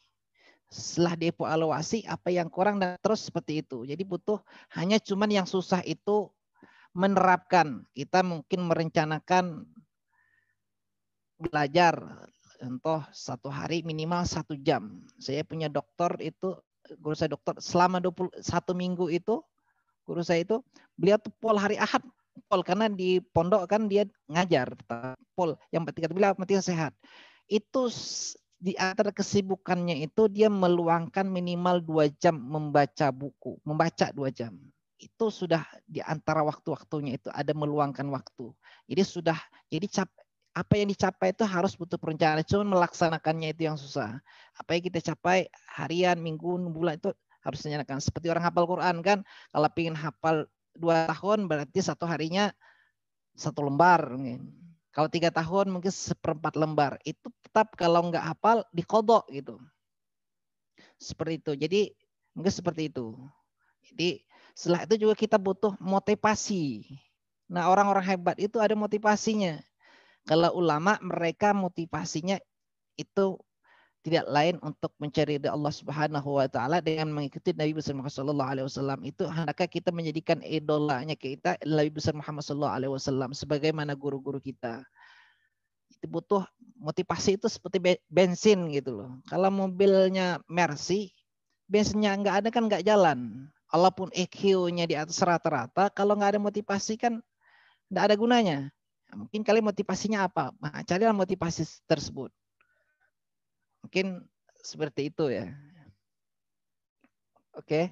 Setelah dievaluasi, apa yang kurang dan terus seperti itu. Jadi butuh hanya cuman yang susah itu menerapkan. Kita mungkin merencanakan belajar, contoh 1 hari minimal 1 jam. Saya punya dokter itu, guru saya dokter, selama 21 minggu itu, guru saya itu, beliau tuh pol hari Ahad, pol karena di pondok kan dia ngajar, pol yang penting beliau penting sehat. Itu di antara kesibukannya itu dia meluangkan minimal 2 jam membaca buku, membaca 2 jam. Itu sudah di antara waktu-waktunya itu ada meluangkan waktu. Jadi sudah, jadi apa yang dicapai itu harus butuh perencanaan. Cuma melaksanakannya itu yang susah. Apa yang kita capai harian, minggu, bulan itu harus direncanakan. Seperti orang hafal Quran kan. Kalau ingin hafal 2 tahun berarti 1 harinya 1 lembar. Kalau 3 tahun mungkin 1/4 lembar. Itu tetap kalau nggak hafal dikodok gitu. Seperti itu. Jadi mungkin seperti itu. Jadi setelah itu juga kita butuh motivasi. Nah orang-orang hebat itu ada motivasinya. Kalau ulama mereka motivasinya itu tidak lain untuk mencari ridha Allah Subhanahu wa taala dengan mengikuti Nabi besar Muhammad sallallahu alaihi wasallam. Itu hendaknya kita menjadikan idolanya kita Nabi besar Muhammad sallallahu alaihi wasallam sebagaimana guru-guru kita. Itu butuh motivasi itu seperti bensin gitu loh. Kalau mobilnya Mercy, bensinnya nggak ada kan nggak jalan. Walaupun EQ-nya di atas rata-rata, kalau nggak ada motivasi kan nggak ada gunanya. Mungkin kalian motivasinya apa? Nah, carilah motivasi tersebut. Mungkin seperti itu ya. Oke,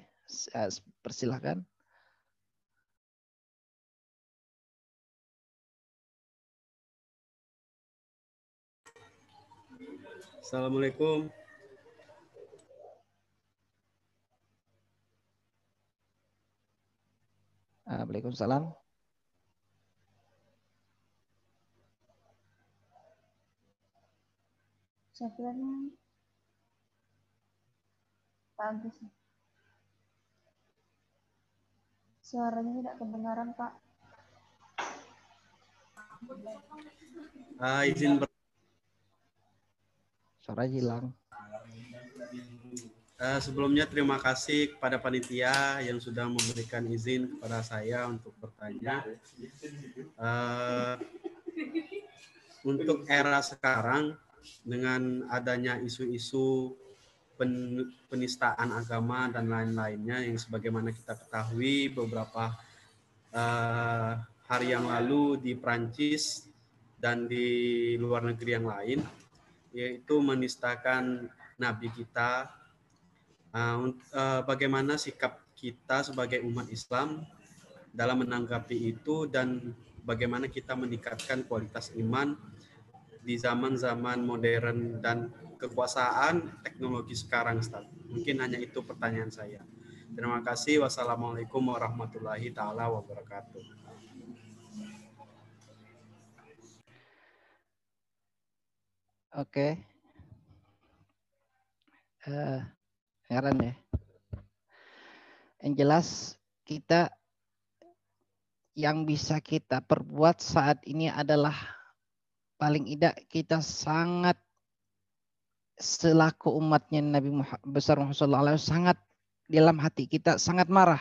persilahkan. Assalamualaikum. Waalaikumsalam. Syafirnya Pak Agus. Suaranya tidak kedengaran, Pak. Izin Suara hilang. Sebelumnya terima kasih kepada panitia yang sudah memberikan izin kepada saya untuk bertanya. Untuk era sekarang dengan adanya isu-isu penistaan agama dan lain-lainnya yang sebagaimana kita ketahui beberapa hari yang lalu di Prancis dan di luar negeri yang lain, yaitu menistakan nabi kita. Bagaimana sikap kita sebagai umat Islam dalam menanggapi itu dan bagaimana kita meningkatkan kualitas iman di zaman-zaman modern dan kekuasaan teknologi sekarang, Ustaz. Mungkin hanya itu pertanyaan saya. Terima kasih. Wassalamualaikum warahmatullahi taala wabarakatuh. Oke. Heran ya. Yang jelas kita yang bisa kita perbuat saat ini adalah paling tidak kita sangat selaku umatnya Nabi besar Muhammad SAW sangat dalam hati kita sangat marah.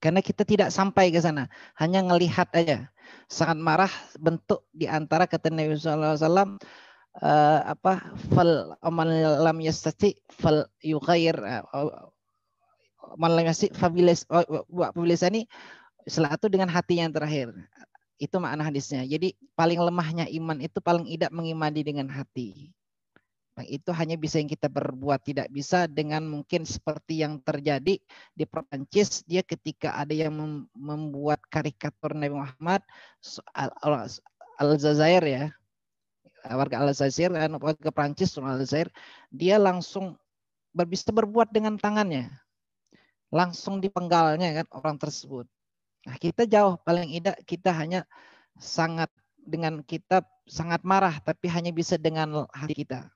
Karena kita tidak sampai ke sana, hanya ngelihat aja. Sangat marah bentuk di antara kata Nabi SAW fal man lam yastati fal yughayyir man lam yastati fabilisani setelah itu dengan hati yang terakhir. Itu makna hadisnya. Jadi paling lemahnya iman itu paling tidak mengimani dengan hati. Nah, itu hanya bisa yang kita berbuat, tidak bisa dengan mungkin seperti yang terjadi di Perancis, dia ketika ada yang membuat karikatur Nabi Muhammad Aljazair ya, warga Aljazair, warga Perancis Aljazair, dia langsung bisa berbuat dengan tangannya, langsung dipenggalnya kan orang tersebut. Nah, kita jauh, paling tidak kita hanya sangat dengan kita sangat marah, tapi hanya bisa dengan hati kita.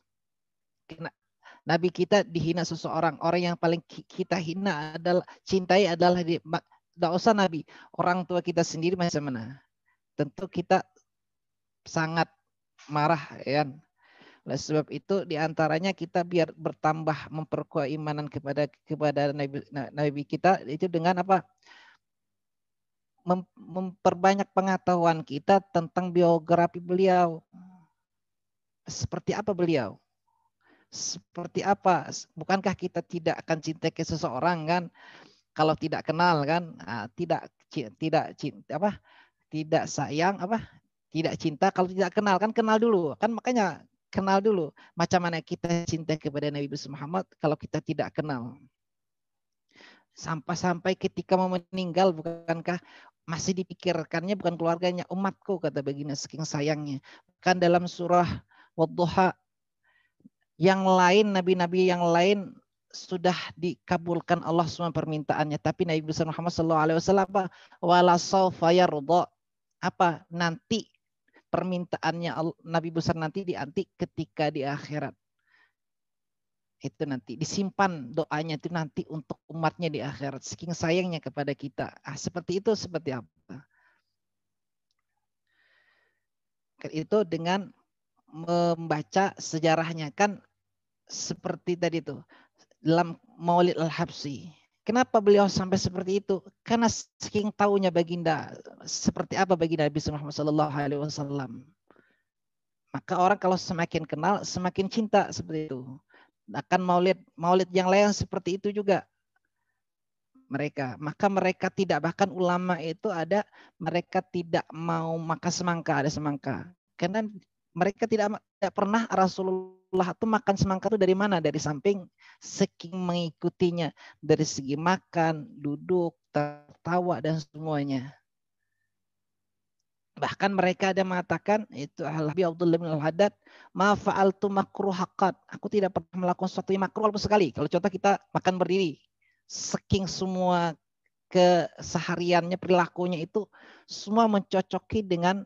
Nabi kita dihina seseorang, orang yang paling kita hina adalah cintai adalah tidak usah Nabi, orang tua kita sendiri macam mana? Tentu kita sangat marah ya. Oleh sebab itu diantaranya kita biar bertambah memperkuat imanan kepada Nabi kita itu dengan apa? Memperbanyak pengetahuan kita tentang biografi beliau. Seperti apa beliau? Seperti apa? Bukankah kita tidak akan cinta ke seseorang kan? Kalau tidak kenal kan? Tidak sayang apa? Tidak cinta kalau tidak kenal kan? Kenal dulu kan, makanya kenal dulu. Macam mana kita cinta kepada Nabi Muhammad kalau kita tidak kenal? Sampai ketika mau meninggal, bukankah masih dipikirkannya bukan keluarganya, umatku kata baginda saking sayangnya. Kan dalam surah Wadduha yang lain, nabi-nabi yang lain sudah dikabulkan Allah semua permintaannya, tapi Nabi besar Muhammad SAW apa? Wala sawfa yarda. Apa? Nanti permintaannya Nabi besar nanti dianti ketika di akhirat. Itu nanti disimpan doanya itu nanti untuk umatnya di akhirat. Saking sayangnya kepada kita. Seperti itu seperti apa? Itu dengan membaca sejarahnya kan seperti tadi itu dalam Maulid Al-Habsyi. Kenapa beliau sampai seperti itu? Karena saking tahunya baginda seperti apa baginda Nabi Muhammad SAW. Maka orang kalau semakin kenal semakin cinta seperti itu. Akan Maulid yang lain seperti itu juga mereka. Maka mereka tidak, bahkan ulama itu ada mereka tidak mau makan semangka, ada semangka. Karena mereka tidak pernah Rasulullah itu makan semangka itu dari mana? Dari samping saking mengikutinya dari segi makan, duduk, tertawa dan semuanya. Bahkan mereka ada mengatakan itu Al-Habib Abdullah bin Al-Haddad, ma fa'altu makruh haqqat. Aku tidak pernah melakukan sesuatu yang makruh walaupun sekali. Kalau contoh kita makan berdiri, saking semua kesehariannya perilakunya itu semua mencocoki dengan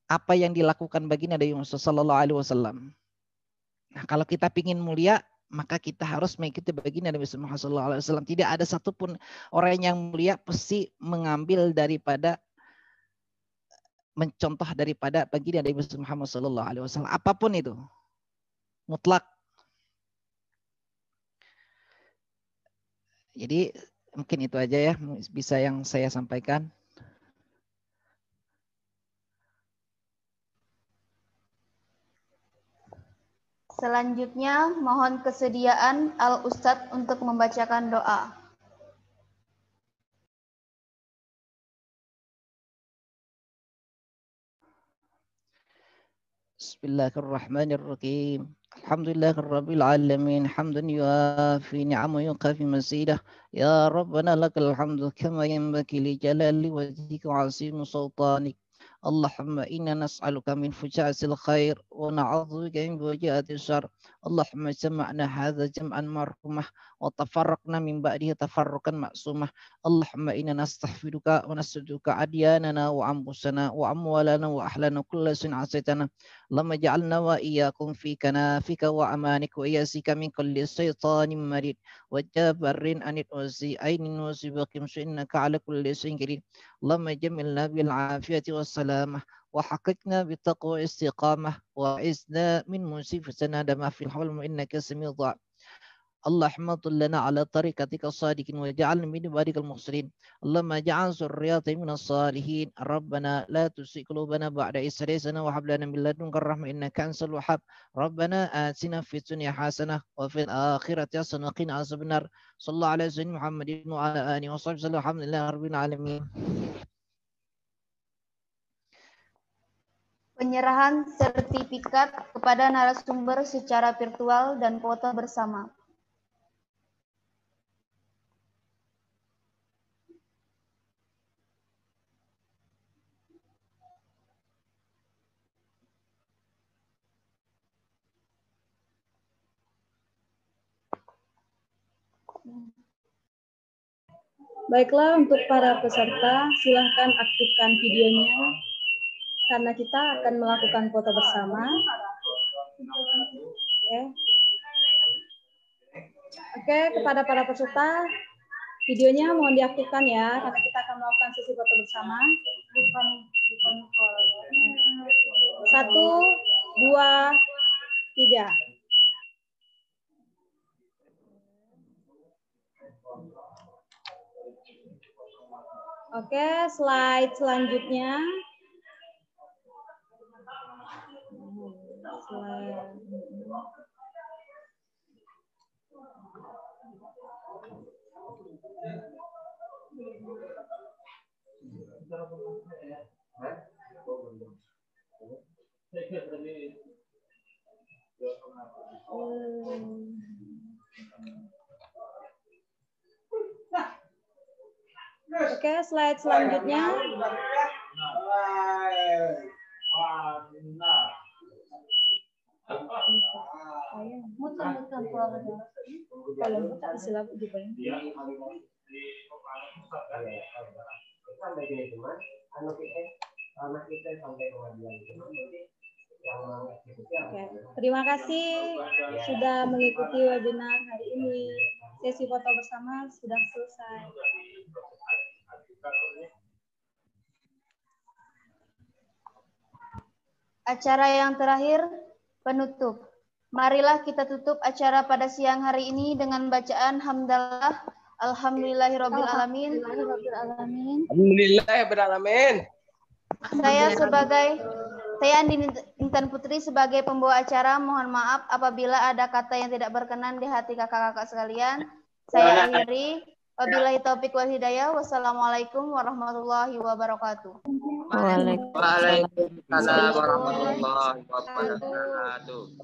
apa yang dilakukan baginda Nabi Muhammad sallallahu alaihi wasallam. Nah, kalau kita ingin mulia, maka kita harus mengikuti baginda Nabi Muhammad sallallahu alaihi wasallam. Tidak ada satupun orang yang mulia pasti mengambil daripada mencontoh daripada baginda Nabi Muhammad sallallahu alaihi wasallam, apapun itu. Mutlak. Jadi mungkin itu aja ya bisa yang saya sampaikan. Selanjutnya mohon kesediaan Al-Ustadz untuk membacakan doa. Bismillahirrahmanirrahim. Alhamdulillahirabbil alamin. Hamdan yuafi ni'amahu yukafi mazidah. Ya Rabbana lakal hamdu kama yanbaghi li jalali wajhika wa 'azimi sultanik. Allahumma inna nas'aluka min fujasil khair wa na'udzubika min fujatil syarr. Allahumma jama'na hadza jam'an marhumah wa tafarraqna min ba'dihi tafarruqan ma'sumah. Allahumma inna nastahfiduka wa nas'aluka adyanana wa anfusana wa amwalana wa ahlana kulla shay'in asaitana. Allahumma ja'alna wa iyyakum fi kanafika wa amanik wa iyasika min kulli shaytanin marid wa jabarin anit wa zi'ainin wa zibakim innaka ala kulli shay'in qadir. Allahumma jamilna bil afiyati was salamah wa haqiqna bit taqwa istiqamah wa izna min musifatina dama fil hulm innaka samiu du'a. Allahumma tullana ala tariqatika sadiqin wa ja'alna min ibadikal muhsinin. Allahumma ja'al zurriyati minas salihin. Rabbana la tuzigh qulubana ba'da idh hadaytana wa hab lana min ladunka rahmah innaka antal wahhab. Rabbana atina fid dunya hasanah wa fil akhirati hasanah wa qina adzabannar. Sallallahu ala sayyidina Muhammadin wa ala alihi wa sahbihi alhamdulillahi rabbil alamin. Penyerahan sertifikat kepada narasumber secara virtual dan foto bersama. Baiklah, untuk para peserta, silahkan aktifkan videonya karena kita akan melakukan foto bersama. Oke, kepada para peserta, videonya mohon diaktifkan ya, karena kita akan melakukan sesi foto bersama. 1, 2, 3. Oke, slide selanjutnya. Oke, slide selanjutnya. Oke, terima kasih sudah mengikuti webinar hari ini. Sesi foto bersama sudah selesai. Acara yang terakhir, penutup. Marilah kita tutup acara pada siang hari ini dengan bacaan hamdalah. Alhamdulillahirrabbilalamin. Alhamdulillahirrabbilalamin. Saya Andi Intan Putri sebagai pembawa acara, mohon maaf apabila ada kata yang tidak berkenan di hati kakak-kakak sekalian. Saya akhiri. Wabillahi taufiq wal hidayah. Wassalamualaikum warahmatullahi wabarakatuh. Waalaikumsalam warahmatullahi wabarakatuh.